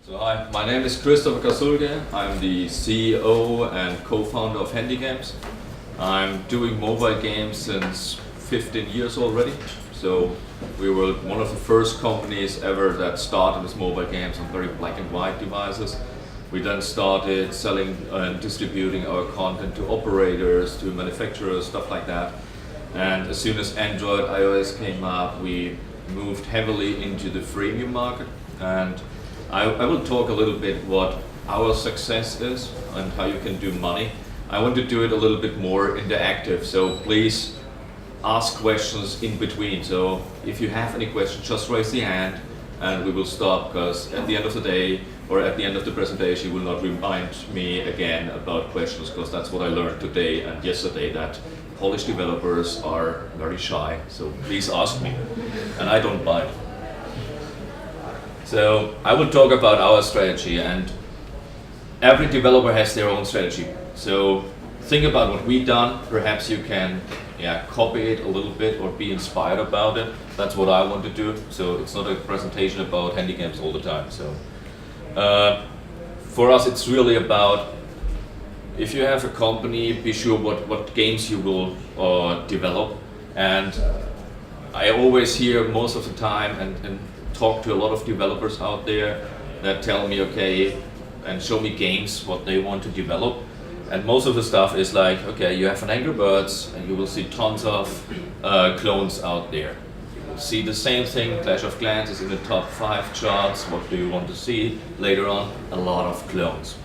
So hi, my name is Kassulke. I'm the CEO and co-founder of Handy Games. I'm doing mobile games since 15 years already. So we were one of the first companies ever that started with mobile games on very black and white devices. We then started selling and distributing our content to operators, to manufacturers, stuff like that. And as soon as Android, iOS came up, we moved heavily into the freemium market. And I will talk a little bit what our success is and how you can do money. I want to do it a little bit more interactive, so please ask questions in between. So if you have any questions, just raise the hand and we will stop, because at the end of the day or at the end of the presentation you will not remind me again about questions, because that's what I learned today and yesterday, that Polish developers are very shy. So please ask me and I don't bite. So I will talk about our strategy, and every developer has their own strategy. So think about what we've done. Perhaps you can copy it a little bit or be inspired about it. That's what I want to do. So it's not a presentation about handy games all the time. So for us, it's really about, if you have a company, be sure what games you will develop. And I always hear most of the time and talk to a lot of developers out there that tell me, okay, and show me games, what they want to develop. And most of the stuff is like, okay, you have an Angry Birds and you will see tons of clones out there. You will see the same thing, Clash of Clans is in the top 5 charts. What do you want to see later on? A lot of clones.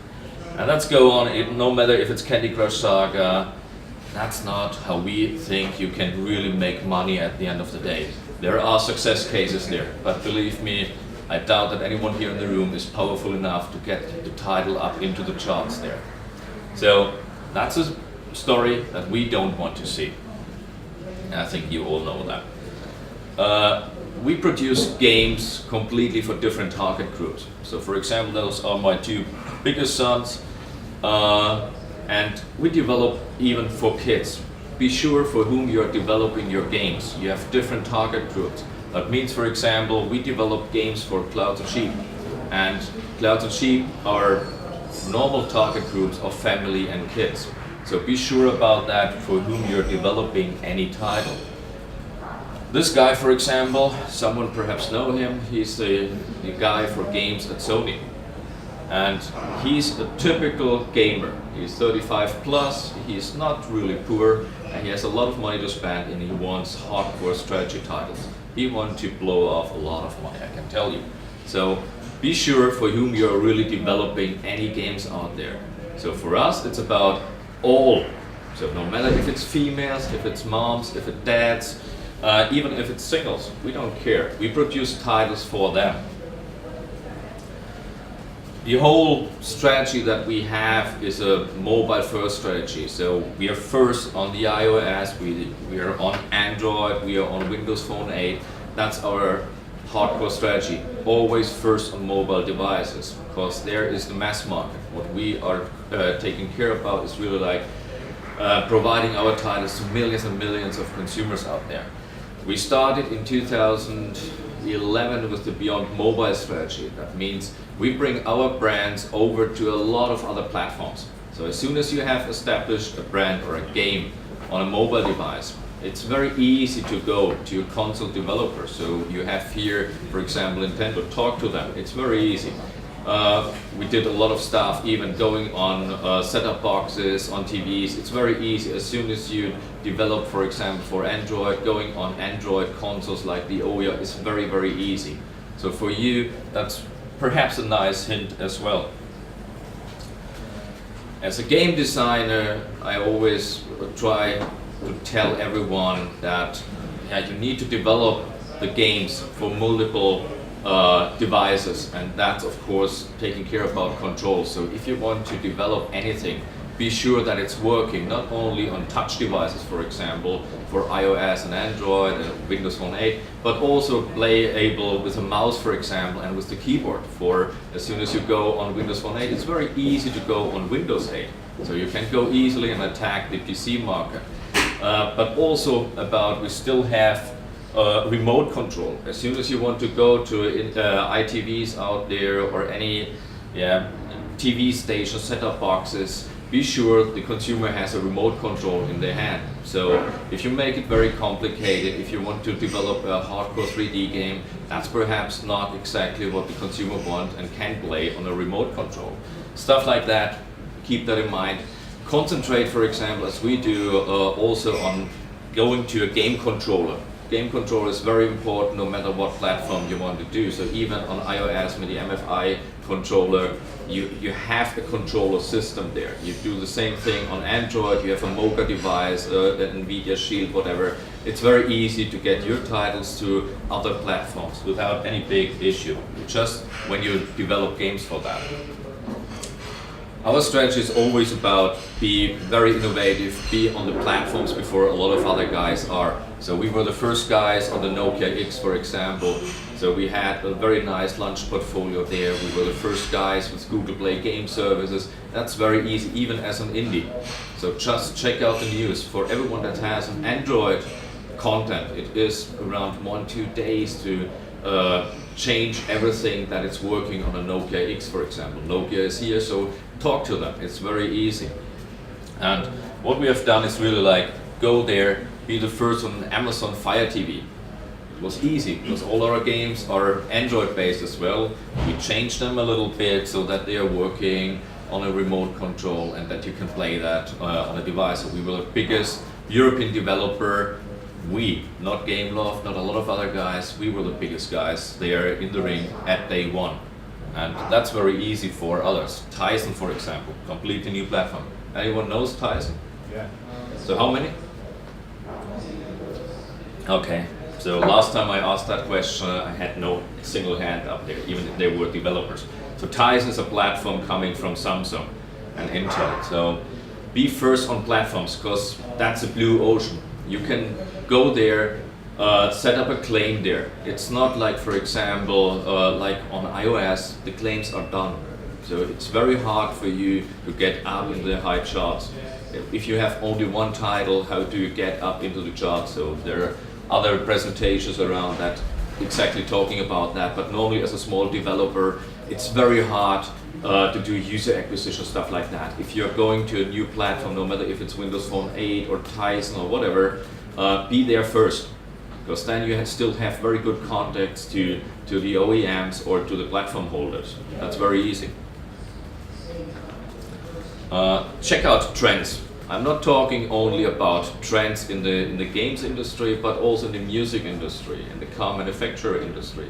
And let's go on, no matter if it's Candy Crush Saga, that's not how we think you can really make money at the end of the day. There are success cases there, but believe me, I doubt that anyone here in the room is powerful enough to get the title up into the charts there. So that's a story that we don't want to see. And I think you all know that. We produce games completely for different target groups. So for example, those are my 2 biggest sons. And we develop even for kids. Be sure for whom you are developing your games. You have different target groups. That means, for example, we develop games for Clouds and Sheep. And Clouds and Sheep are normal target groups of family and kids. So be sure about that for whom you're developing any title. This guy, for example, someone perhaps know him. He's the guy for games at Sony. And he's a typical gamer. He's 35 plus, he's not really poor, and he has a lot of money to spend, and he wants hardcore strategy titles. He wants to blow off a lot of money, I can tell you. So be sure for whom you're really developing any games out there. So for us, it's about all. So no matter if it's females, if it's moms, if it's dads, even if it's singles, we don't care. We produce titles for them. The whole strategy that we have is a mobile first strategy. So we are first on the iOS, we are on Android, we are on Windows Phone 8. That's our hardcore strategy. Always first on mobile devices, because there is the mass market. What we are taking care about is really like providing our titles to millions and millions of consumers out there. We started in 2011 with the Beyond Mobile strategy. That means we bring our brands over to a lot of other platforms. So as soon as you have established a brand or a game on a mobile device, it's very easy to go to your console developer. So you have here, for example, Nintendo, talk to them. It's very easy. We did a lot of stuff even going on set-top boxes, on TVs. It's very easy. As soon as you develop, for example, for Android, going on Android consoles like the Ouya is very, very easy. So for you, that's perhaps a nice hint as well. As a game designer, I always try to tell everyone that you need to develop the games for multiple devices, and that's of course taking care about controls. So if you want to develop anything, be sure that it's working not only on touch devices, for example, for iOS and Android and Windows Phone 8, but also able with a mouse, for example, and with the keyboard. For as soon as you go on Windows Phone 8, it's very easy to go on Windows 8. So you can go easily and attack the PC market. But also about, we still have remote control. As soon as you want to go to ITVs out there or any TV stations, set-top boxes, be sure the consumer has a remote control in their hand. So if you make it very complicated, if you want to develop a hardcore 3D game, that's perhaps not exactly what the consumer wants and can play on a remote control. Stuff like that, keep that in mind. Concentrate, for example, as we do, also on going to a game controller. Game controller is very important no matter what platform you want to do. So even on iOS with the MFI controller, you have a controller system there. You do the same thing on Android, you have a Mocha device, an NVIDIA Shield, whatever. It's very easy to get your titles to other platforms without any big issue, just when you develop games for that. Our strategy is always about be very innovative, be on the platforms before a lot of other guys are. So we were the first guys on the Nokia X, for example. So we had a very nice launch portfolio there. We were the first guys with Google Play game services. That's very easy, even as an indie. So just check out the news. For everyone that has an Android content, it is around 1-2 days to change everything that it's working on a Nokia X, for example. Nokia is here, so talk to them. It's very easy. And what we have done is really like go there, be the first on Amazon Fire TV. It was easy because all our games are Android based as well. We changed them a little bit so that they are working on a remote control and that you can play that on a device. So we were the biggest European developer. We, not Gameloft, not a lot of other guys, we were the biggest guys there in the ring at day one. And that's very easy for others. Tyson, for example, completely new platform. Anyone knows Tyson? Yeah. So how many? Okay, so last time I asked that question, I had no single hand up there, even if they were developers. So Tyson is a platform coming from Samsung and Intel. So be first on platforms, because that's a blue ocean. You can go there, set up a claim there. It's not like, for example, like on iOS, the claims are done. So it's very hard for you to get up in the high charts. If you have only one title, how do you get up into the charts? So there are other presentations around that exactly talking about that, but normally as a small developer, it's very hard to do user acquisition, stuff like that. If you're going to a new platform, no matter if it's Windows Phone 8 or Tyson or whatever, be there first, because then you still have very good contacts to the OEMs or to the platform holders. That's very easy. Check out trends. I'm not talking only about trends in the games industry, but also in the music industry, in the car manufacturer industry.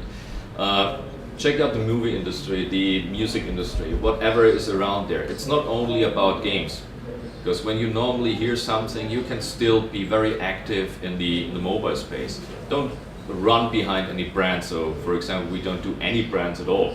Check out the movie industry, the music industry, whatever is around there. It's not only about games, because when you normally hear something, you can still be very active in the mobile space. Don't run behind any brand. So, for example, we don't do any brands at all,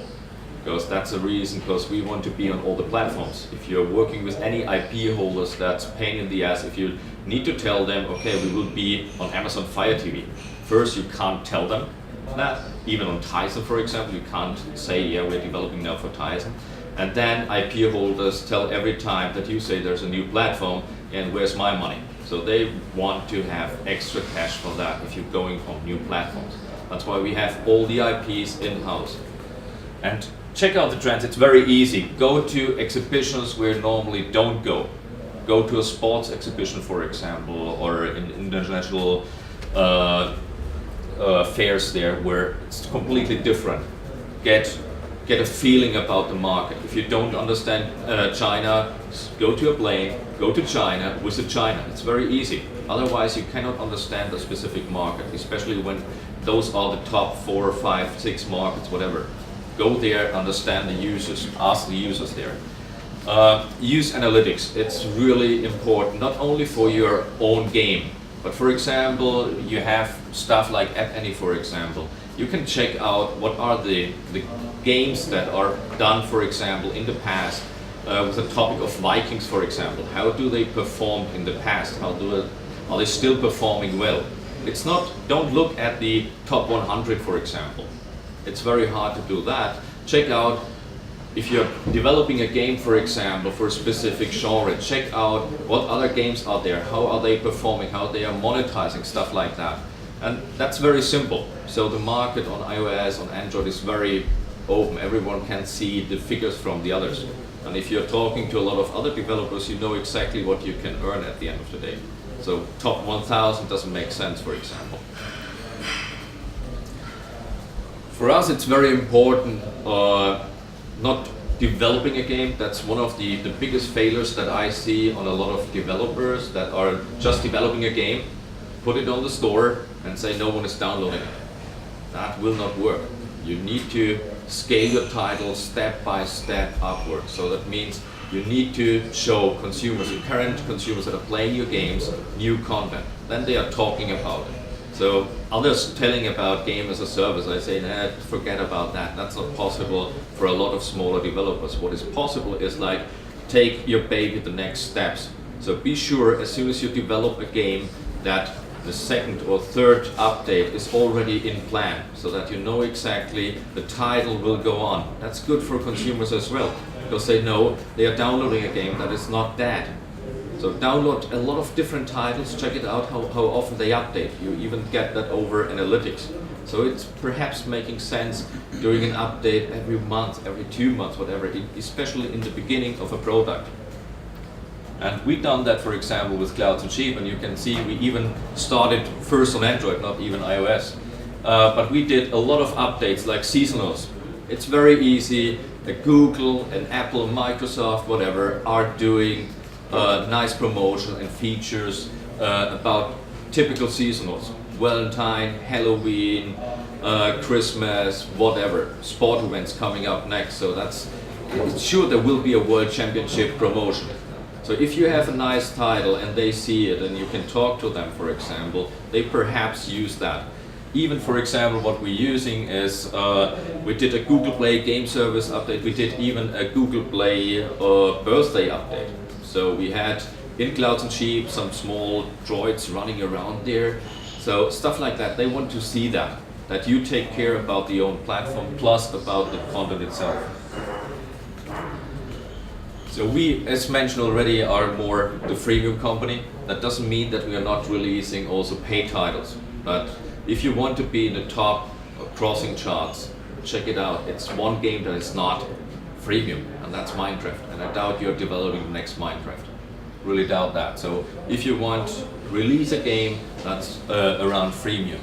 because that's a reason, because we want to be on all the platforms. If you're working with any IP holders, that's a pain in the ass. If you need to tell them, okay, we will be on Amazon Fire TV. First, you can't tell them that. Even on Tyson, for example, you can't say, yeah, we're developing now for Tyson. And then IP holders tell every time that you say there's a new platform, and where's my money? So they want to have extra cash for that if you're going on new platforms. That's why we have all the IPs in-house. And check out the trends, it's very easy. Go to exhibitions where you normally don't go. Go to a sports exhibition, for example, or in international fairs there where it's completely different. Get a feeling about the market. If you don't understand China, go to a plane, go to China, visit China. It's very easy. Otherwise, you cannot understand the specific market, especially when those are the top 4, 5, 6 markets, whatever. Go there, understand the users, ask the users there. Use analytics. It's really important, not only for your own game, but for example, you have stuff like App Annie, for example. You can check out what are the games that are done, for example, in the past, with the topic of Vikings, for example. How do they perform in the past? Are they still performing well? It's not, don't look at the top 100, for example. It's very hard to do that. Check out, if you're developing a game, for example, for a specific genre, check out what other games are there, how are they performing, how they are monetizing, stuff like that. And that's very simple. So the market on iOS, on Android is very open. Everyone can see the figures from the others. And if you're talking to a lot of other developers, you know exactly what you can earn at the end of the day. So top 1000 doesn't make sense, for example. For us, it's very important not developing a game. That's one of the biggest failures that I see on a lot of developers that are just developing a game, put it on the store and say no one is downloading it. That will not work. You need to scale your title step by step upwards. So that means you need to show consumers, your current consumers that are playing your games, new content. Then they are talking about it. So others telling about game as a service, I say, nah, forget about that. That's not possible for a lot of smaller developers. What is possible is like, take your baby the next steps. So be sure as soon as you develop a game that the second or third update is already in plan, so that you know exactly the title will go on. That's good for consumers as well, because they know they are downloading a game that is not dead. So download a lot of different titles, check it out how often they update. You even get that over analytics. So it's perhaps making sense doing an update every month, every 2 months, whatever, especially in the beginning of a product. And we've done that, for example, with Clouds and Sheep, and you can see we even started first on Android, not even iOS. But we did a lot of updates like seasonals. It's very easy. Google and Apple, Microsoft, whatever, are doing nice promotion and features about typical seasonals. Valentine, Halloween, Christmas, whatever, sport events coming up next. So it's sure there will be a World Championship promotion. So if you have a nice title and they see it and you can talk to them, for example, they perhaps use that. Even, for example, what we're using is, we did a Google Play game service update, we did even a Google Play birthday update. So we had in Clouds and Sheep some small droids running around there. So stuff like that, they want to see that you take care about the own platform plus about the content itself. So we, as mentioned already, are more the freemium company. That doesn't mean that we are not releasing also paid titles. But if you want to be in the top crossing charts, check it out. It's one game that is not freemium, and that's Minecraft. And I doubt you're developing the next Minecraft. Really doubt that. So if you want to release a game that's around freemium.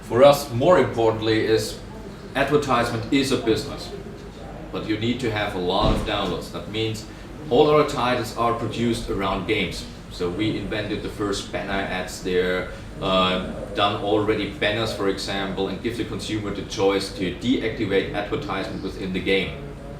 For us, more importantly, is advertisement is a business. But you need to have a lot of downloads. That means all our titles are produced around games. So we invented the first banner ads there, done already banners, for example, and give the consumer the choice to deactivate advertisement within the game.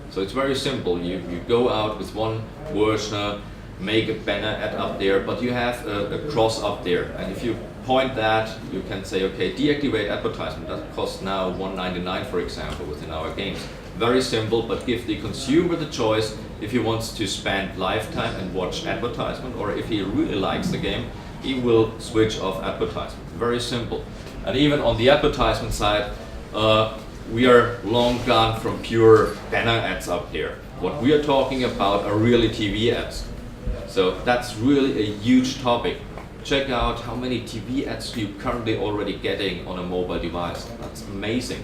So it's very simple. You go out with one version, make a banner ad up there, but you have a cross up there. And if you point that, you can say, okay, deactivate advertisement. That costs now $1.99, for example, within our games. Very simple, but give the consumer the choice if he wants to spend lifetime and watch advertisement, or if he really likes the game, he will switch off advertisement. Very simple. And even on the advertisement side, we are long gone from pure banner ads up here. What we are talking about are really TV ads. So that's really a huge topic. Check out how many TV ads you currently already getting on a mobile device. That's amazing.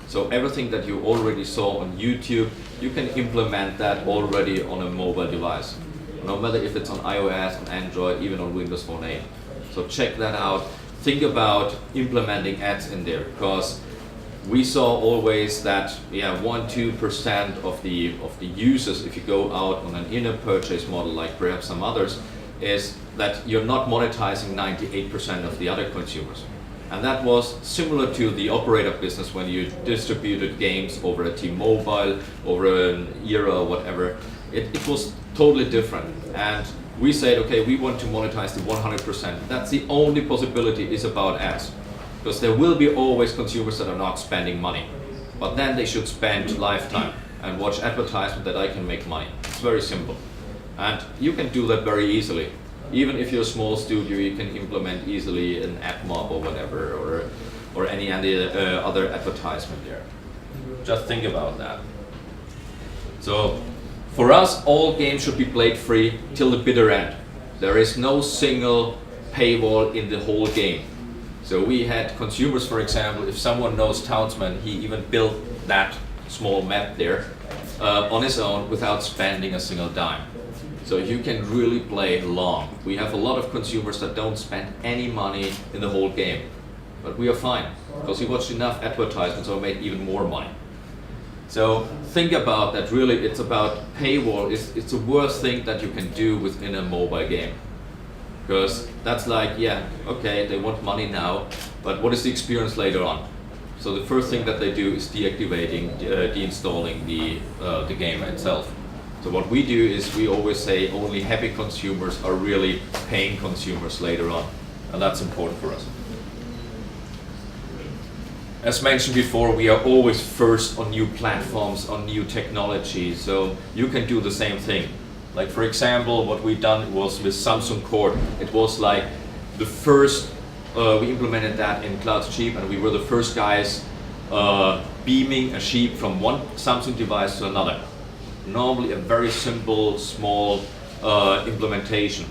So everything that you already saw on YouTube, you can implement that already on a mobile device. No matter if it's on iOS, on Android, even on Windows Phone 8. So check that out. Think about implementing ads in there, because we saw always that 1-2% of the users, if you go out on an in-app purchase model like perhaps some others, is that you're not monetizing 98% of the other consumers. And that was similar to the operator business when you distributed games over a T-Mobile, over an Era or whatever. It was totally different. And we said, okay, we want to monetize the 100%. That's the only possibility is about ads. Because there will be always consumers that are not spending money. But then they should spend lifetime and watch advertisement that I can make money. It's very simple. And you can do that very easily. Even if you're a small studio, you can implement easily an ad mob or whatever, or any other advertisement there. Just think about that. So for us, all games should be played free till the bitter end. There is no single paywall in the whole game. So we had consumers, for example, if someone knows Townsman, he even built that small map there on his own without spending a single dime. So you can really play long. We have a lot of consumers that don't spend any money in the whole game, but we are fine because we watched enough advertisements or made even more money. So think about that. Really, it's about paywall. It's the worst thing that you can do within a mobile game, because that's like, yeah, okay, they want money now, but what is the experience later on? So the first thing that they do is deactivating, deinstalling the game itself. So what we do is we always say only happy consumers are really paying consumers later on, and that's important for us. As mentioned before, we are always first on new platforms, on new technology, so you can do the same thing. Like for example, what we done was with Samsung Cord. It was like the first, we implemented that in Cloud Sheep, and we were the first guys beaming a sheep from one Samsung device to another. Normally a very simple, small implementation.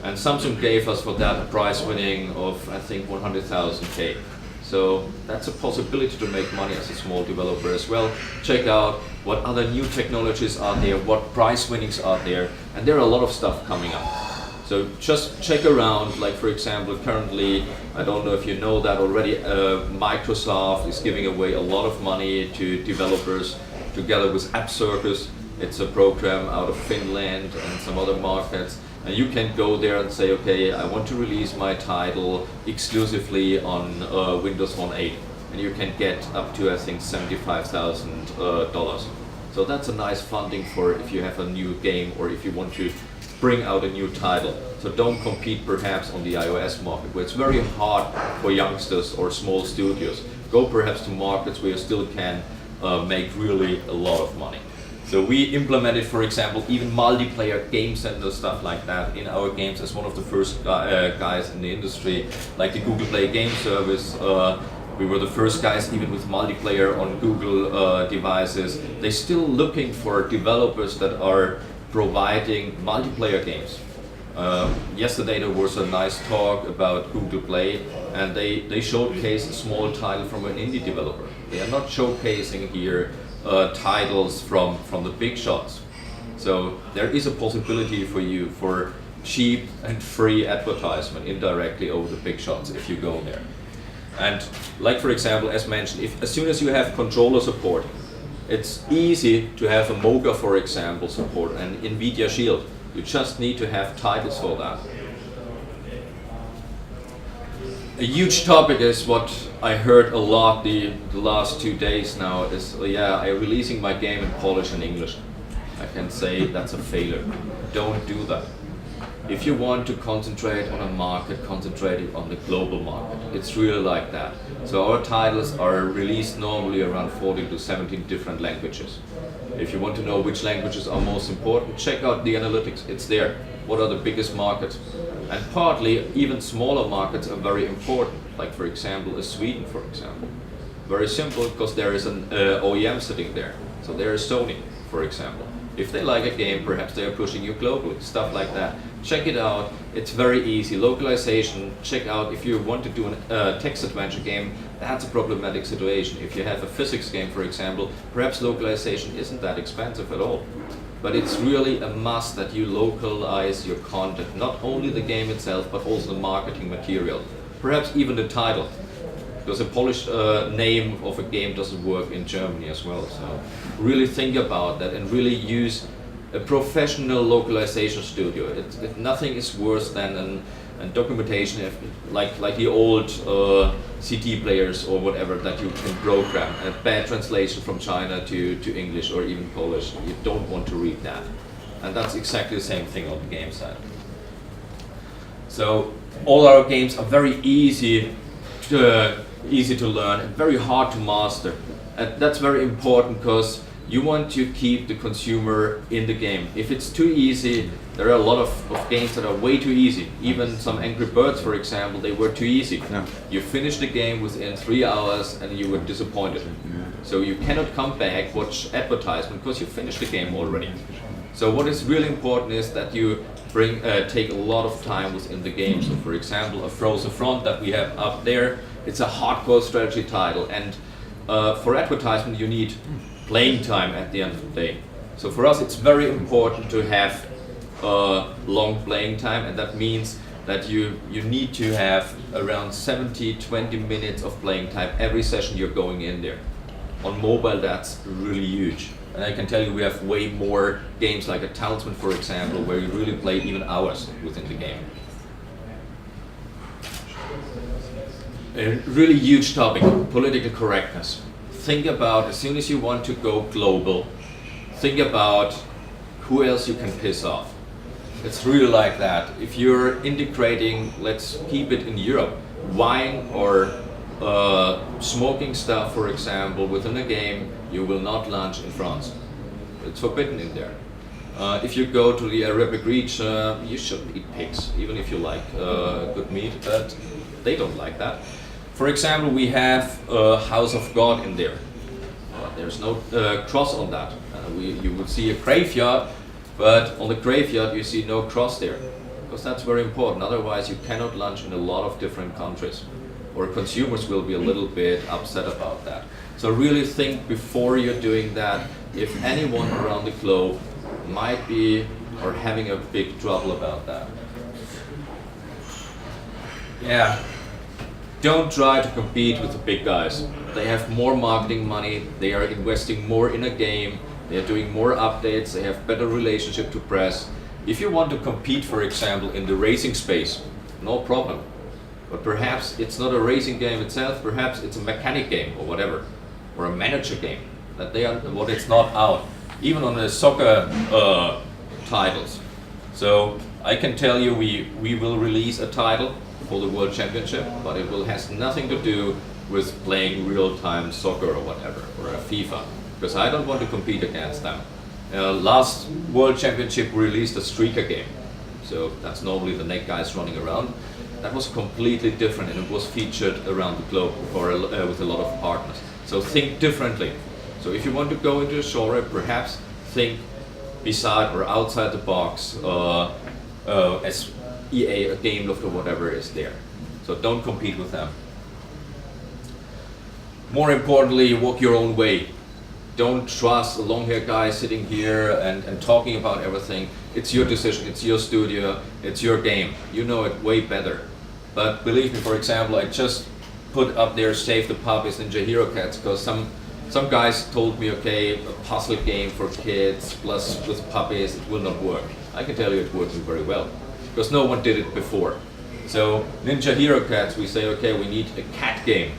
And Samsung gave us for that a prize winning of, I think, 100,000 K. So that's a possibility to make money as a small developer as well. Check out what other new technologies are there, what prize winnings are there, and there are a lot of stuff coming up. So just check around, like for example, currently, I don't know if you know that already, Microsoft is giving away a lot of money to developers together with App Circus. It's a program out of Finland and some other markets. And you can go there and say, okay, I want to release my title exclusively on Windows 1.8. And you can get up to, I think, $75,000. So that's a nice funding for if you have a new game or if you want to bring out a new title. So don't compete perhaps on the iOS market, where it's very hard for youngsters or small studios. Go perhaps to markets where you still can make really a lot of money. So we implemented, for example, even multiplayer game center stuff like that in our games as one of the first guys in the industry, like the Google Play Game Service. We were the first guys even with multiplayer on Google devices. They're still looking for developers that are providing multiplayer games. Yesterday there was a nice talk about Google Play, and they showcased a small title from an indie developer. They are not showcasing here titles from the big shots. So there is a possibility for you for cheap and free advertisement indirectly over the big shots if you go there. And like for example, as mentioned, as soon as you have controller support, it's easy to have a Mocha, for example, support and NVIDIA Shield. You just need to have titles for that. A huge topic is what I heard a lot the last 2 days now is, yeah, I'm releasing my game in Polish and English. I can say that's a failure. Don't do that. If you want to concentrate on a market, concentrate on the global market. It's really like that. So our titles are released normally around 14 to 17 different languages. If you want to know which languages are most important, check out the analytics. It's there. What are the biggest markets? And partly, even smaller markets are very important. Like for example, Sweden, for example. Very simple, because there is an OEM sitting there. So there is Sony, for example. If they like a game, perhaps they are pushing you globally, stuff like that. Check it out, it's very easy. Localization, check out if you want to do a text adventure game, that's a problematic situation. If you have a physics game, for example, perhaps localization isn't that expensive at all. But it's really a must that you localize your content, not only the game itself, but also the marketing material. Perhaps even the title. Because a Polish name of a game doesn't work in Germany as well. So really think about that and really use a professional localization studio. Nothing is worse than a documentation like the old CD players or whatever that you can program. A bad translation from China to English or even Polish. You don't want to read that. And that's exactly the same thing on the game side. So all our games are very easy to learn and very hard to master. And that's very important because you want to keep the consumer in the game. If it's too easy, there are a lot of games that are way too easy. Even some Angry Birds, for example, they were too easy. Yeah. You finish the game within 3 hours and you were disappointed. Yeah. So you cannot come back, watch advertisement, because you finished the game already. So what is really important is that you take a lot of time within the game. So for example, a Frozen Front that we have up there, it's a hardcore strategy title, and for advertisement you need playing time at the end of the day. So for us it's very important to have long playing time, and that means that you need to have around 20 minutes of playing time every session you're going in there. On mobile that's really huge. And I can tell you we have way more games like a Talisman, for example, where you really play even hours within the game. A really huge topic, political correctness. Think about, as soon as you want to go global, think about who else you can piss off. It's really like that. If you're integrating, let's keep it in Europe, wine or smoking stuff, for example, within a game, you will not launch in France. It's forbidden in there. If you go to the Arabic region, you shouldn't eat pigs, even if you like good meat, but they don't like that. For example, we have House of God in there. There's no cross on that. You will see a graveyard, but on the graveyard you see no cross there, because that's very important. Otherwise you cannot launch in a lot of different countries, or consumers will be a little bit upset about that. So really think before you're doing that, if anyone around the globe might be or having a big trouble about that. Yeah, don't try to compete with the big guys. They have more marketing money, they are investing more in a game, they are doing more updates, they have better relationship to press. If you want to compete, for example, in the racing space, no problem. But perhaps it's not a racing game itself, perhaps it's a mechanic game or whatever, or a manager game, that they are, what it's not out, even on the soccer titles. So I can tell you we will release a title for the World Championship, but it has nothing to do with playing real-time soccer or whatever, or a FIFA, because I don't want to compete against them. Last World Championship we released a streaker game, so that's normally the neck guys running around. That was completely different, and it was featured around the globe with a lot of partners. So think differently. So if you want to go into a genre, perhaps think beside or outside the box as EA or Gameloft or whatever is there. So don't compete with them. More importantly, walk your own way. Don't trust a long-haired guy sitting here and talking about everything. It's your decision, it's your studio, it's your game. You know it way better. But believe me, for example, I just put up there Save the Puppies, Ninja Hero Cats, because some guys told me, okay, a puzzle game for kids plus with puppies, it will not work. I can tell you it's working very well, because no one did it before. So Ninja Hero Cats, we say, okay, we need a cat game,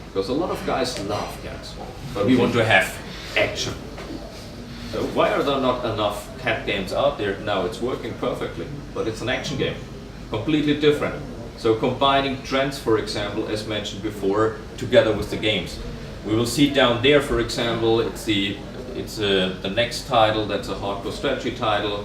because a lot of guys love cats, but we want to have action. So why are there not enough cat games out there? Now it's working perfectly, but it's an action game, completely different. So combining trends, for example, as mentioned before, together with the games. We will see down there, for example, it's the next title, that's a hardcore strategy title.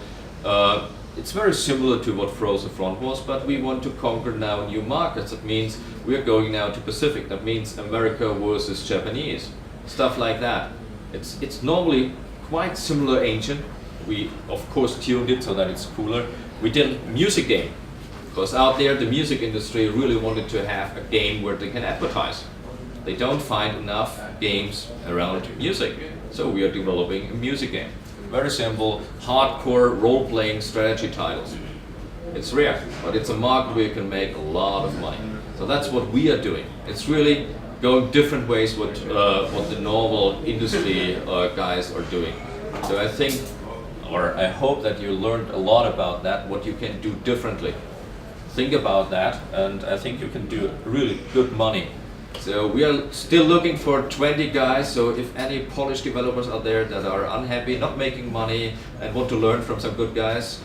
It's very similar to what Frozen Front was, but we want to conquer now new markets. That means we are going now to Pacific. That means America versus Japanese, stuff like that. It's normally quite similar engine. We of course tuned it so that it's cooler. We did a music game, because out there the music industry really wanted to have a game where they can advertise. They don't find enough games around music, so we are developing a music game. Very simple, hardcore role-playing strategy titles. It's rare, but it's a market where you can make a lot of money. So that's what we are doing. It's really going different ways what the normal industry guys are doing. So I think, or I hope that you learned a lot about that, what you can do differently. Think about that, and I think you can do really good money. So we are still looking for 20 guys, so if any Polish developers out there that are unhappy, not making money, and want to learn from some good guys,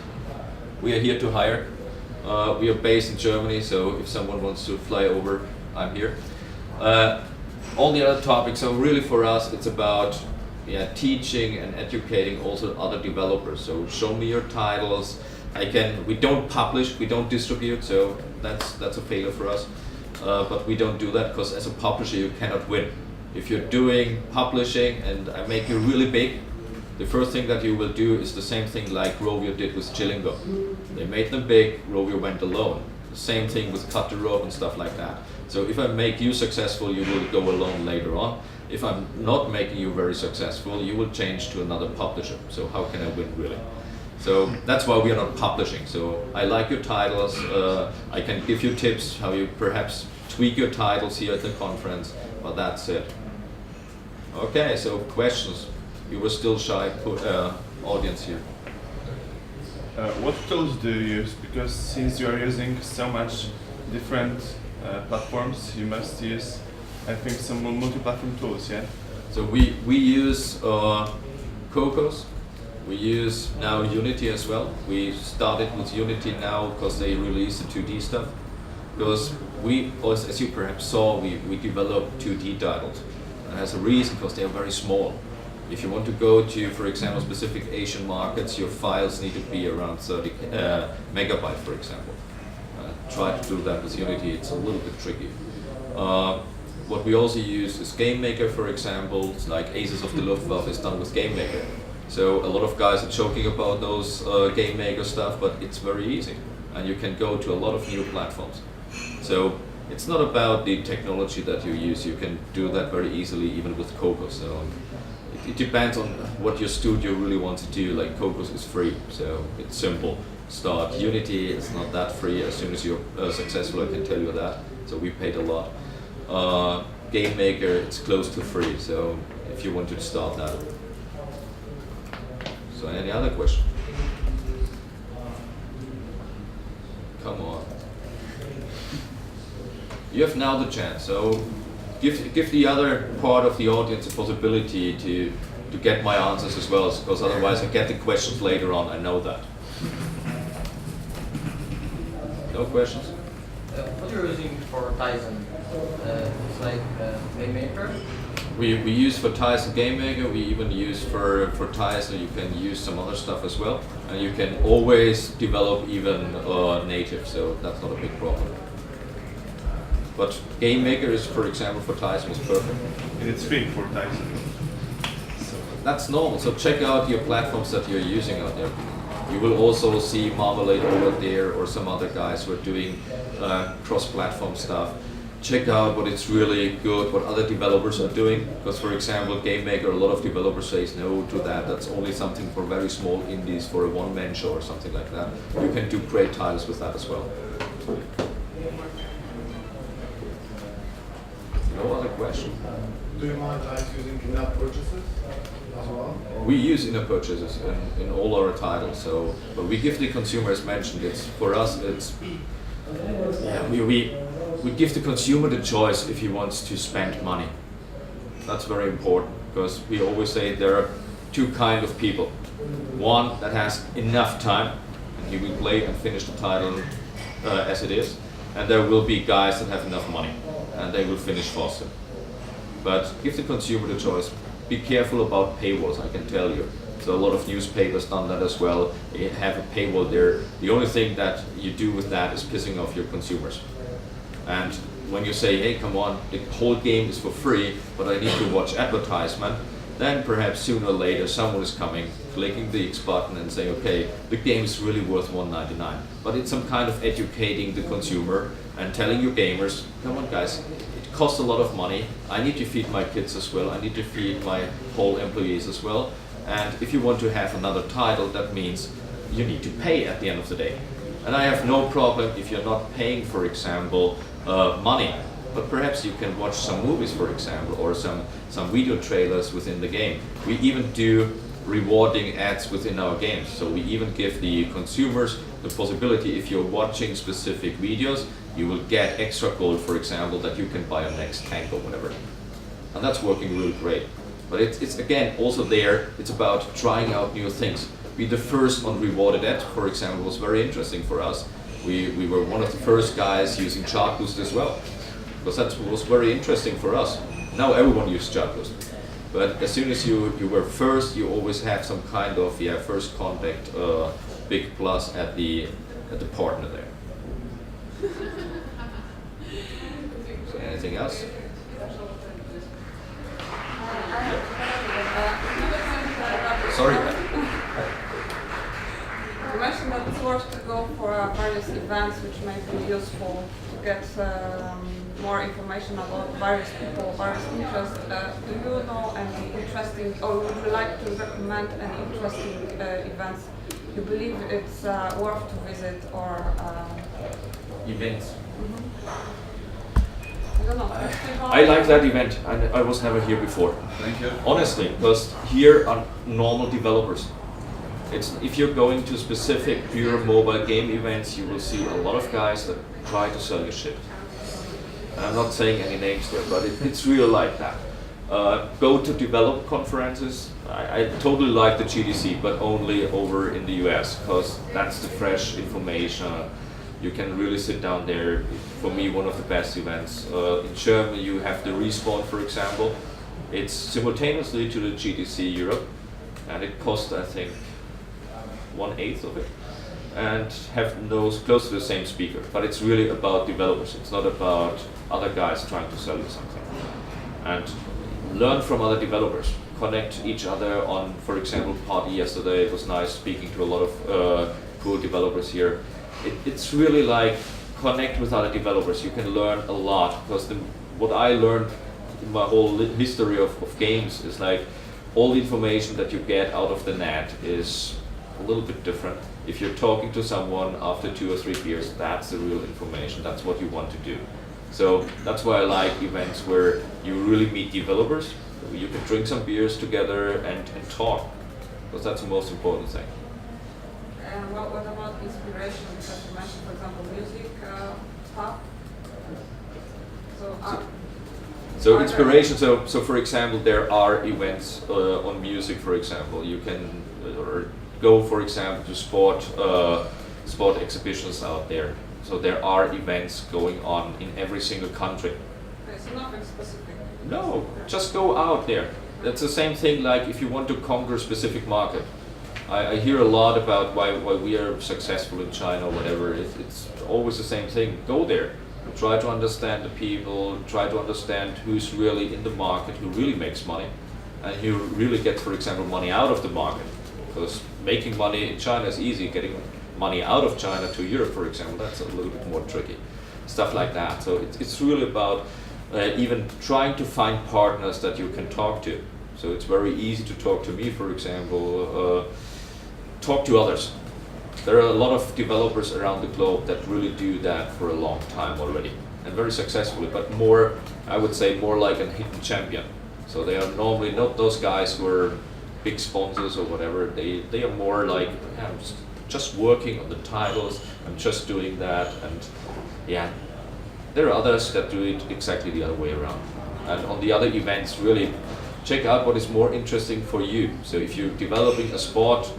we are here to hire. We are based in Germany, so if someone wants to fly over, I'm here. All the other topics, so really for us it's about teaching and educating also other developers. So show me your titles. We don't publish, we don't distribute, so that's a failure for us. But we don't do that because as a publisher you cannot win. If you're doing publishing and I make you really big, the first thing that you will do is the same thing like Rovio did with Chilingo. They made them big, Rovio went alone. The same thing with Cut the Rope and stuff like that. So if I make you successful, you will go alone later on. If I'm not making you very successful, you will change to another publisher. So how can I win really? So that's why we are not publishing. So I like your titles. I can give you tips how you perhaps tweak your titles here at the conference, but that's it. Okay, so questions. You were still shy audience here. What tools do you use? Because since you are using so much different platforms, you must use, I think, some multi-platform tools, yeah? So we use Cocos. We use now Unity as well. We started with Unity now because they released the 2D stuff. Because we, as you perhaps saw, we developed 2D titles. And has a reason, because they are very small. If you want to go to, for example, specific Asian markets, your files need to be around 30 megabyte, for example. Try to do that with Unity, it's a little bit tricky. What we also use is Game Maker, for example. It's like Aces of the Luftwaffe is done with Game Maker. So a lot of guys are joking about those Game Maker stuff, but it's very easy. And you can go to a lot of new platforms. So it's not about the technology that you use. You can do that very easily, even with Cocos. So it depends on what your studio really wants to do. Like Cocos is free, so it's simple. Start Unity, it's not that free. As soon as you're successful, I can tell you that. So we paid a lot. Game Maker, it's close to free. So if you want to start that. So any other question? Come on. You have now the chance. So give the other part of the audience a possibility to get my answers as well, because otherwise I get the questions later on. I know that. No questions? What you're using for Tizen? It's like Game Maker? We use for Tizen Game Maker. We even use for Tizen. You can use some other stuff as well, and you can always develop even native. So that's not a big problem. But Game Maker is, for example, for Tizen is perfect. And it's free for Tizen. So that's normal. So check out your platforms that you're using out there. You will also see Marmalade over there or some other guys who are doing cross-platform stuff. Check out what it's really good, what other developers are doing. Because, for example, Game Maker, a lot of developers say no to that. That's only something for very small indies, for a one-man show or something like that. You can do great titles with that as well. No other question? Do you monetize using in-app purchases as well? We use in-app purchases in all our titles. So, but we give the consumer, as mentioned, it's for us. It's we give the consumer the choice if he wants to spend money. That's very important, because we always say there are two kinds of people. One that has enough time, and he will play and finish the title as it is, and there will be guys that have enough money, and they will finish faster. But give the consumer the choice. Be careful about paywalls, I can tell you. So a lot of newspapers done that as well. They have a paywall there. The only thing that you do with that is pissing off your consumers. And when you say, hey, come on, the whole game is for free, but I need to watch advertisement, then perhaps sooner or later someone is coming, clicking the X button and saying, okay, the game is really worth $1.99. But it's some kind of educating the consumer and telling your gamers, come on guys, it costs a lot of money. I need to feed my kids as well. I need to feed my whole employees as well. And if you want to have another title, that means you need to pay at the end of the day. And I have no problem if you're not paying, for example, money. But perhaps you can watch some movies, for example, or some video trailers within the game. We even do rewarding ads within our games. So we even give the consumers the possibility, if you're watching specific videos, you will get extra gold, for example, that you can buy a next tank or whatever. And that's working really great. But it's again, also there, it's about trying out new things. Be the first on rewarded ad, for example, was very interesting for us. We were one of the first guys using Chartboost as well, because that was very interesting for us. Now everyone uses Chartboost. But as soon as you were first, you always have some kind of first contact, big plus at the partner there. So anything else? Sorry. You mentioned that it's worth to go for various events which may be useful to get more information about various people, various interests. Do you know any interesting, or would you like to recommend any interesting events you believe it's worth to visit or Events. I don't know. festival? I like that event. I was never here before. Thank you. Honestly, because here are normal developers. If you're going to specific pure mobile game events, you will see a lot of guys that try to sell you shit. And I'm not saying any names there, but it's really like that. Go to develop conferences. I totally like the GDC, but only over in the US, because that's the fresh information. You can really sit down there. For me, one of the best events. In Germany, you have the Respawn, for example. It's simultaneously to the GDC Europe, and it costs, I think, 1/8 of it, and have those close to the same speaker. But it's really about developers. It's not about other guys trying to sell you something. And learn from other developers. Connect each other on, for example, Party yesterday. It was nice speaking to a lot of cool developers here. It's really like connect with other developers. You can learn a lot, because what I learned in my whole history of games is like all the information that you get out of the net is a little bit different. If you're talking to someone after 2 or 3 beers, that's the real information. That's what you want to do. So that's why I like events where you really meet developers. You can drink some beers together and talk, because that's the most important thing. And what about inspiration? Because you mentioned, for example, music stuff. So So inspiration. So for example, there are events on music. For example, you can or go, for example, to sport exhibitions out there. So there are events going on in every single country. Okay, so nothing specific. No, just go out there. That's the same thing like if you want to conquer a specific market. I hear a lot about why we are successful in China or whatever. It's always the same thing. Go there. Try to understand the people, try to understand who's really in the market, who really makes money, and who really gets, for example, money out of the market. Because making money in China is easy, getting money out of China to Europe, for example, that's a little bit more tricky. Stuff like that. So it's really about even trying to find partners that you can talk to. So it's very easy to talk to me, for example, talk to others. There are a lot of developers around the globe that really do that for a long time already, and very successfully, but more, I would say, more like a hidden champion. So they are normally not those guys who are big sponsors or whatever. They are more like, yeah, I'm just working on the titles, I'm just doing that, and yeah, there are others that do it exactly the other way around. And on the other events, really check out what is more interesting for you. So if you're developing a sport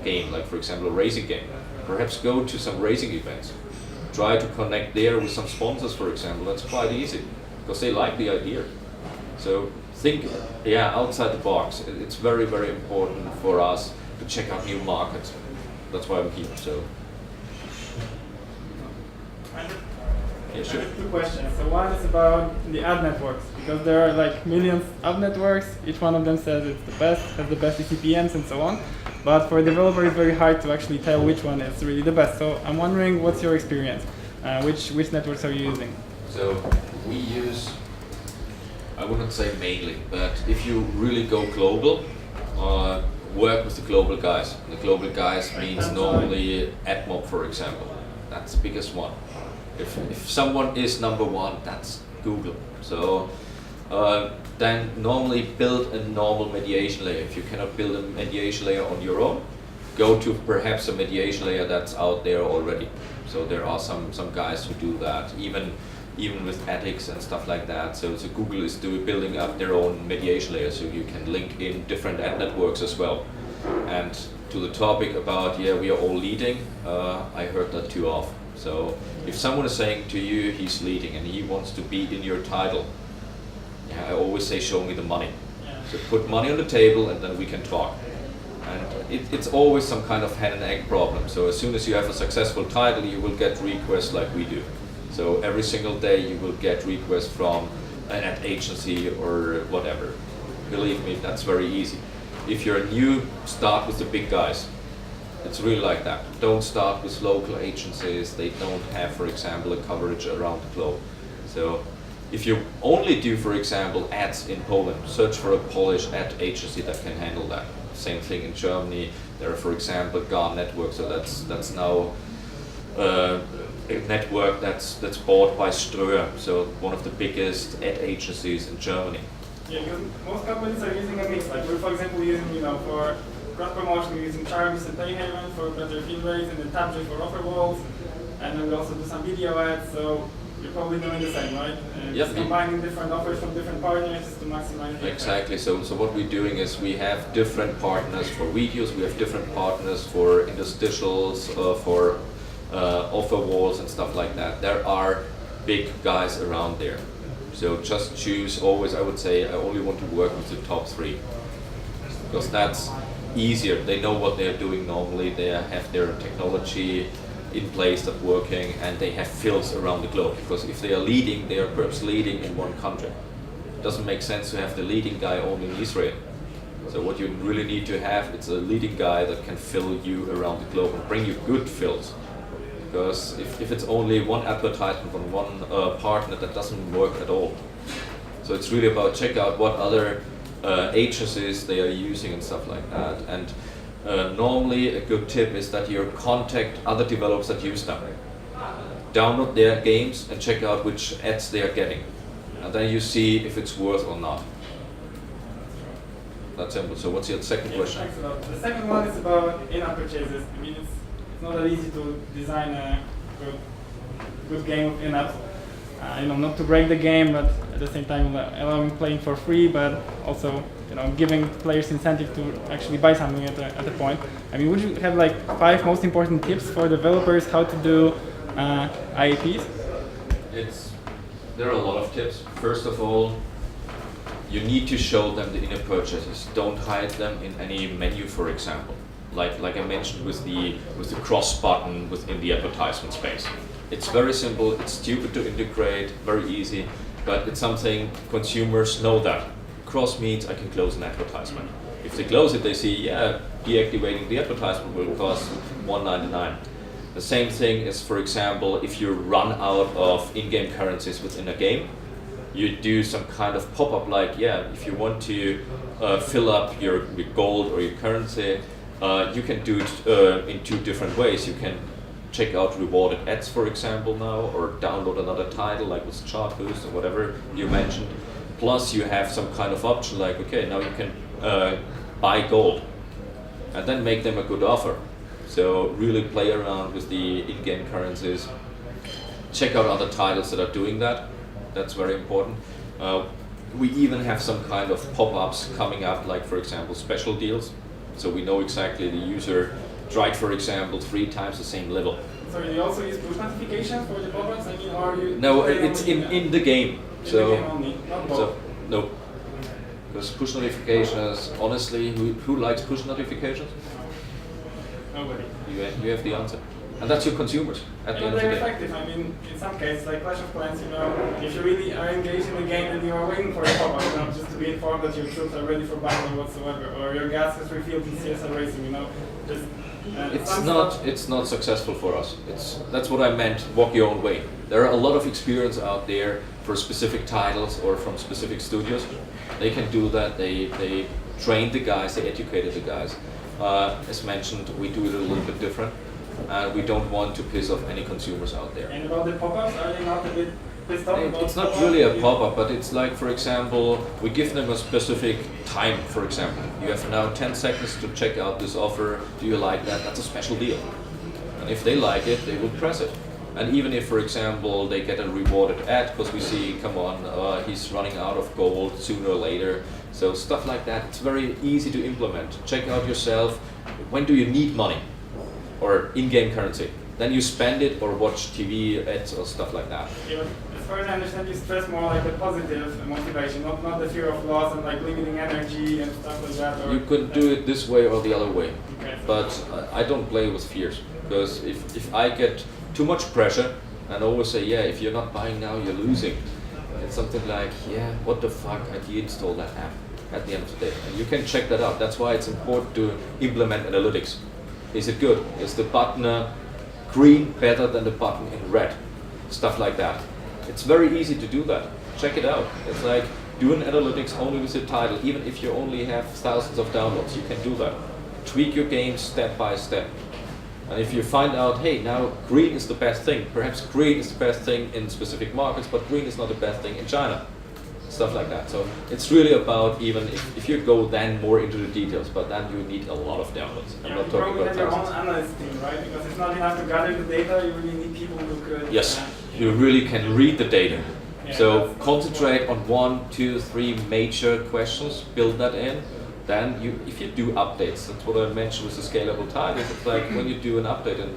game, like for example a racing game, perhaps go to some racing events. Try to connect there with some sponsors, for example. That's quite easy, because they like the idea. So think, outside the box. It's very, very important for us to check out new markets. That's why I'm here. So. Yeah, sure. Two questions. So one is about the ad networks, because there are like millions of networks. Each one of them says it's the best, has the best CPMs and so on. But for a developer, it's very hard to actually tell which one is really the best. So I'm wondering, what's your experience? Which networks are you using? So we use, I wouldn't say mainly, but if you really go global, work with the global guys. And the global guys means normally AdMob, for example. That's the biggest one. If someone is number one, that's Google. So then normally build a normal mediation layer. If you cannot build a mediation layer on your own, go to perhaps a mediation layer that's out there already. So there are some guys who do that, even with ethics and stuff like that. So Google is building up their own mediation layer, so you can link in different ad networks as well. And to the topic about, we are all leading, I heard that too often. So if someone is saying to you he's leading and he wants to be in your title, I always say show me the money. So put money on the table and then we can talk. And it's always some kind of hen and egg problem. So as soon as you have a successful title, you will get requests like we do. So every single day you will get requests from an ad agency or whatever. Believe me, that's very easy. if you're new, start with the big guys. It's really like that. Don't start with local agencies. They don't have, for example, a coverage around the globe. So if you only do, for example, ads in Poland, search for a Polish ad agency that can handle that. Same thing in Germany. There are, for example, GAR network. So that's now a network that's bought by Ströer. So one of the biggest ad agencies in Germany. Yeah, because most companies are using a mix. Like we're, for example, using, for cross promotion, we're using Charms and Payhaven for better fill rates, and then Tabjay for offer walls, and then we also do some video ads. So you're probably doing the same, right? Yep. Just combining different offers from different partners to maximize the Exactly. So what we're doing is we have different partners for videos. We have different partners for interstitials, for offer walls and stuff like that. There are big guys around there. So just choose always, I would say, I only want to work with the top 3. Because that's easier. They know what they're doing normally. They have their technology in place that's working, and they have fills around the globe. Because if they are leading, they are perhaps leading in one country. It doesn't make sense to have the leading guy only in Israel. So what you really need to have, it's a leading guy that can fill you around the globe and bring you good fills. Because if it's only one advertisement from one partner, that doesn't work at all. So it's really about check out what other agencies they are using and stuff like that. And normally a good tip is that you contact other developers that use them. Download their games and check out which ads they are getting. And then you see if it's worth or not. That's simple. So what's your second question? Thanks a lot. The second one is about in-app purchases. I mean, it's not that easy to design a good game of in-apps. Not to break the game, but at the same time allowing playing for free, but also giving players incentive to actually buy something at a point. I mean, would you have like 5 most important tips for developers how to do IAPs? There are a lot of tips. First of all, you need to show them the in-app purchases. Don't hide them in any menu, for example. Like I mentioned with the cross button within the advertisement space. It's very simple, it's stupid to integrate, very easy, but it's something consumers know that. Cross means I can close an advertisement. If they close it, they see, yeah, deactivating the advertisement will cost $1.99. The same thing is, for example, if you run out of in-game currencies within a game, you do some kind of pop-up like, yeah, if you want to fill up your gold or your currency, you can do it in 2 different ways. You can check out rewarded ads, for example, now, or download another title like with Chart Boost or whatever you mentioned. Plus you have some kind of option like, okay, now you can buy gold and then make them a good offer. So really play around with the in-game currencies. Check out other titles that are doing that. That's very important. We even have some kind of pop-ups coming up, like for example special deals. So we know exactly the user tried, for example, 3 times the same level. So you also use push notifications for the pop-ups? I mean, or you? No, it's in the game. In So, the game only, not both. so no, because push notifications. Honestly, who likes push notifications? Nobody. You have the answer, and that's your consumers at the end of the They're day. effective. I mean, in some cases, like Clash of Clans, if you really are engaged in the game and you are waiting for a pop-up, just to be informed that your troops are ready for battle whatsoever, or your gas is refilled in CSL racing, just. It's not successful for us. That's what I meant. Walk your own way. There are a lot of experience out there for specific titles or from specific studios. They can do that. They train the guys. They educated the guys. As mentioned, we do it a little bit different. We don't want to piss off any consumers out there. And about the pop-ups, are they not a bit pissed off about It's not really a pop-up, but it's like, for example, we give them a specific time, for example. You have now 10 seconds to check out this offer. Do you like that? That's a special deal. And if they like it, they will press it. And even if, for example, they get a rewarded ad, because we see, come on, he's running out of gold sooner or later. So stuff like that, it's very easy to implement. Check out yourself, when do you need money? Or in-game currency. Then you spend it or watch TV ads or stuff like that. Yeah, as far as I understand, you stress more like the positive motivation, not the fear of loss and like limiting energy and stuff like that. Or You could do it this way or the other way. Okay. But I don't play with fears. Because if I get too much pressure and always say, yeah, if you're not buying now, you're losing. It's something like, yeah, what the fuck, I deinstall that app. at the end of the day. And you can check that out. That's why it's important to implement analytics. Is it good? Is the button green better than the button in red? Stuff like that. It's very easy to do that. Check it out. It's like doing analytics only with the title. Even if you only have thousands of downloads, you can do that. Tweak your game step by step. And if you find out, hey, now green is the best thing, perhaps green is the best thing in specific markets, but green is not the best thing in China. Stuff like that. So it's really about, even if you go then more into the details, but then you need a lot of downloads. I'm not talking about have your own thousands. analyst team, right? Because it's not enough to gather the data, you really need people who could... Yes, you really can read the data. Yeah, So that's concentrate on 1, 2, 3 major questions, build that in. Then if you do updates, that's what I mentioned with the scalable titles. It's like when you do an update, and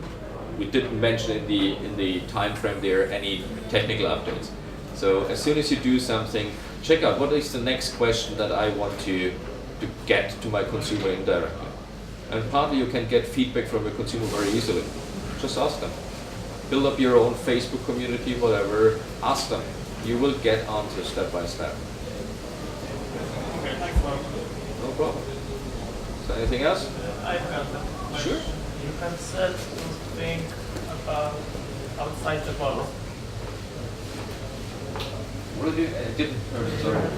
we didn't mention in the time frame there any technical updates. So as soon as you do something, check out what is the next question that I want to get to my consumer indirectly. And partly you can get feedback from your consumer very easily. Just ask them. Build up your own Facebook community, whatever. Ask them. You will get answers step by step. Okay, thanks, Mark. No problem. Is there anything else? I've got a question. Sure. You have said to think about outside the box. What did you? I didn't hear it, sorry. To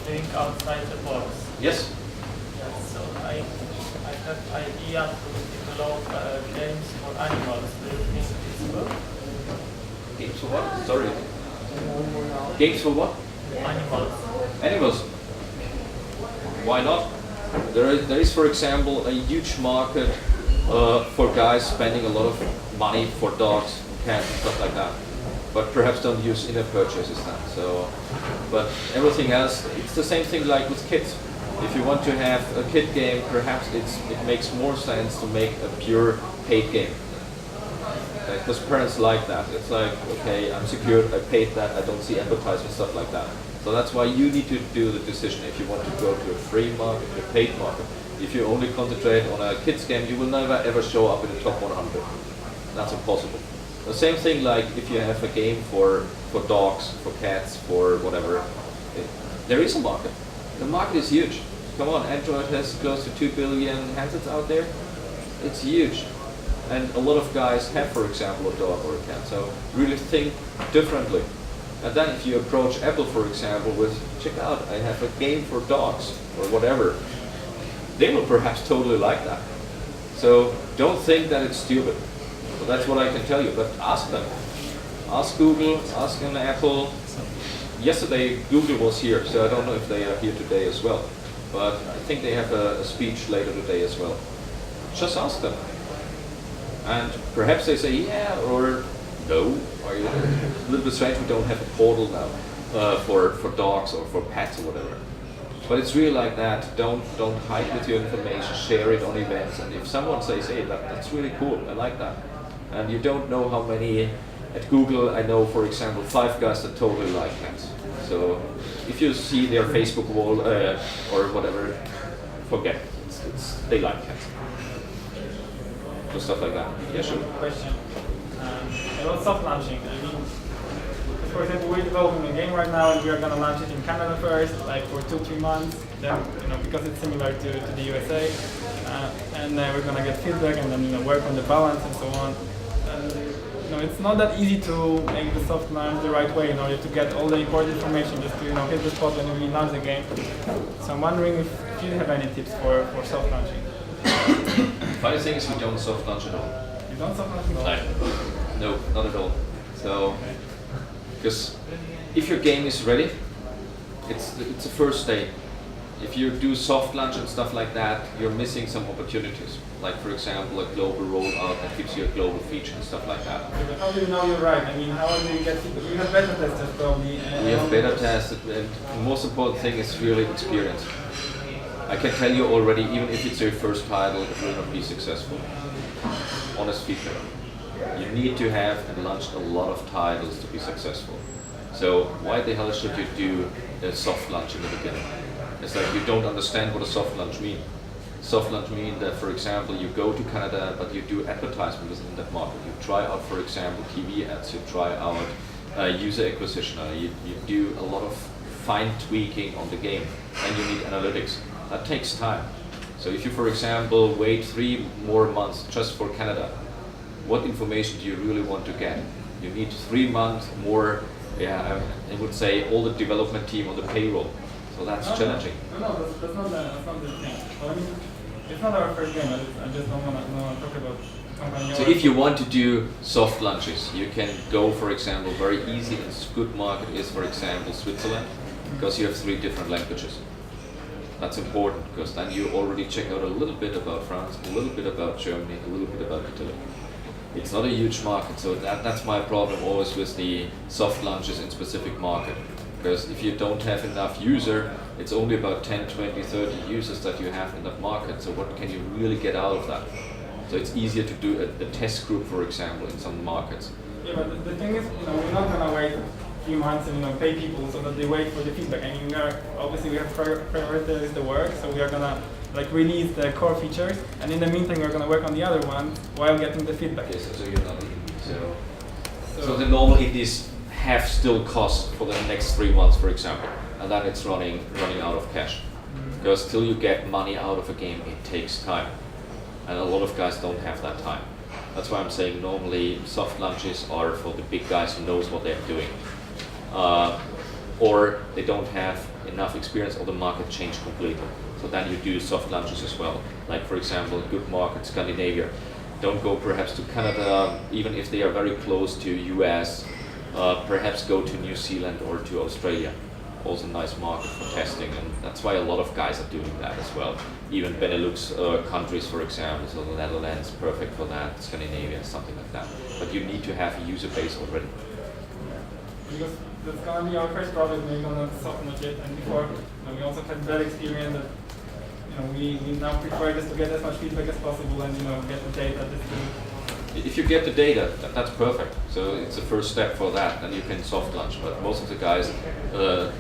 think outside the box. Yes. Yes, so I have idea to develop games for animals. Do you think it's good? Games for what? Sorry. Games for what? Animals. Animals. Why not? There is, for example, a huge market for guys spending a lot of money for dogs, cats, and stuff like that. But perhaps don't use in-app purchases then. So, but everything else, it's the same thing like with kids. If you want to have a kid game, perhaps it makes more sense to make a pure paid game. Because parents like that. It's like, okay, I'm secured, I paid that, I don't see advertising, stuff like that. So that's why you need to do the decision if you want to go to a free market, a paid market. If you only concentrate on a kids game, you will never ever show up in the top 100. That's impossible. The same thing like if you have a game for dogs, for cats, for whatever. There is a market. The market is huge. Come on, Android has close to 2 billion handsets out there. It's huge. And a lot of guys have, for example, a dog or a cat. So really think differently. And then if you approach Apple, for example, with, check out, I have a game for dogs or whatever, they will perhaps totally like that. So don't think that it's stupid. So that's what I can tell you, but ask them. Ask Google, ask an Apple. Yesterday Google was here, so I don't know if they are here today as well. But I think they have a speech later today as well. Just ask them. And perhaps they say yeah or no, or a little bit strange we don't have a portal now for dogs or for pets or whatever. But it's really like that. Don't hide with your information, share it on events. And if someone says, hey, that's really cool, I like that. And you don't know how many, at Google I know for example 5 guys that totally like cats. So if you see their Facebook wall or whatever, forget it. They like cats. So stuff like that. Yeah, sure. Question. About soft launching. I mean, for example, we're developing a game right now, and we are going to launch it in Canada first, like for 2-3 months. Then, because it's similar to the USA, and we're going to get feedback, and then work on the balance and so on. And it's not that easy to make the soft launch the right way in order to get all the important information just to hit the spot when we launch the game. So I'm wondering if you have any tips for soft launching. Funny thing is we don't soft launch at all. You don't soft launch at all? No, not at all. So, because if your game is ready, it's the first step. If you do soft launch and stuff like that, you're missing some opportunities. Like for example, a global rollout that gives you a global feature and stuff like that. But how do you know you're right? I mean, how do you get feedback? You have beta testers probably. We have beta tested, and the most important thing is really experience. I can tell you already, even if it's your first title, it will not be successful. Honest feedback. You need to have and launch a lot of titles to be successful. So why the hell should you do a soft launch in the beginning? It's like you don't understand what a soft launch means. Soft launch means that, for example, you go to Canada, but you do advertisement within that market. You try out, for example, TV ads. You try out user acquisition. You do a lot of fine tweaking on the game, and you need analytics. That takes time. So if you, for example, wait 3 more months just for Canada, what information do you really want to get? You need 3 months more, I would say, all the development team on the payroll. So that's challenging. No, that's not the thing. Well, I mean, it's not our first game. I just don't want to talk about company. So if you want to do soft launches, you can go, for example, very easy and good market is, for example, Switzerland, because you have 3 different languages. That's important, because then you already check out a little bit about France, a little bit about Germany, a little bit about Italy. It's not a huge market, so that's my problem always with the soft launches in specific market. Because if you don't have enough user, it's only about 10, 20, 30 users that you have in that market. So what can you really get out of that? So it's easier to do a test group, for example, in some markets. Yeah, but the thing is, we're not gonna wait a few months and pay people so that they wait for the feedback. I mean, obviously we have prioritized the work, so we are gonna release the core features, and in the meantime we're gonna work on the other ones while getting the feedback. Yes, so you're not so the normally these have still cost for the next 3 months, for example, and then it's running out of cash. Because till you get money out of a game, it takes time, and a lot of guys don't have that time. That's why I'm saying normally soft launches are for the big guys who knows what they're doing, or they don't have enough experience, or the market changed completely. So then you do soft launches as well. Like for example, good market Scandinavia. Don't go perhaps to Canada, even if they are very close to US. Perhaps go to New Zealand or to Australia. Also nice market for testing, and that's why a lot of guys are doing that as well. Even Benelux countries, for example, so the Netherlands, perfect for that, Scandinavia, something like that. But you need to have a user base already. Because that's gonna be our first project, we're gonna soften it, and before we also had that experience that we now prefer just to get as much feedback as possible and get the data. If you get the data, that's perfect. So it's the first step for that, and you can soft launch. But most of the guys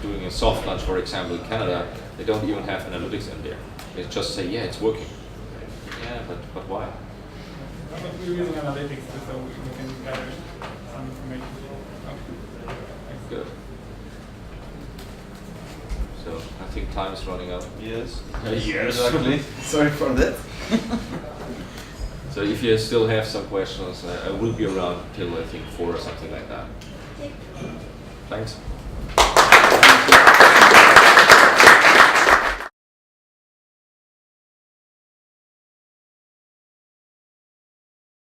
doing a soft launch, for example, in Canada, they don't even have analytics in there. They just say, yeah, it's working. Yeah, but why? But we're using analytics too, so we can gather some information. Good. So I think time is running out. Yes. Yes. Exactly. Sorry for that. So if you still have some questions, I will be around till I think 4 or something like that. Thanks.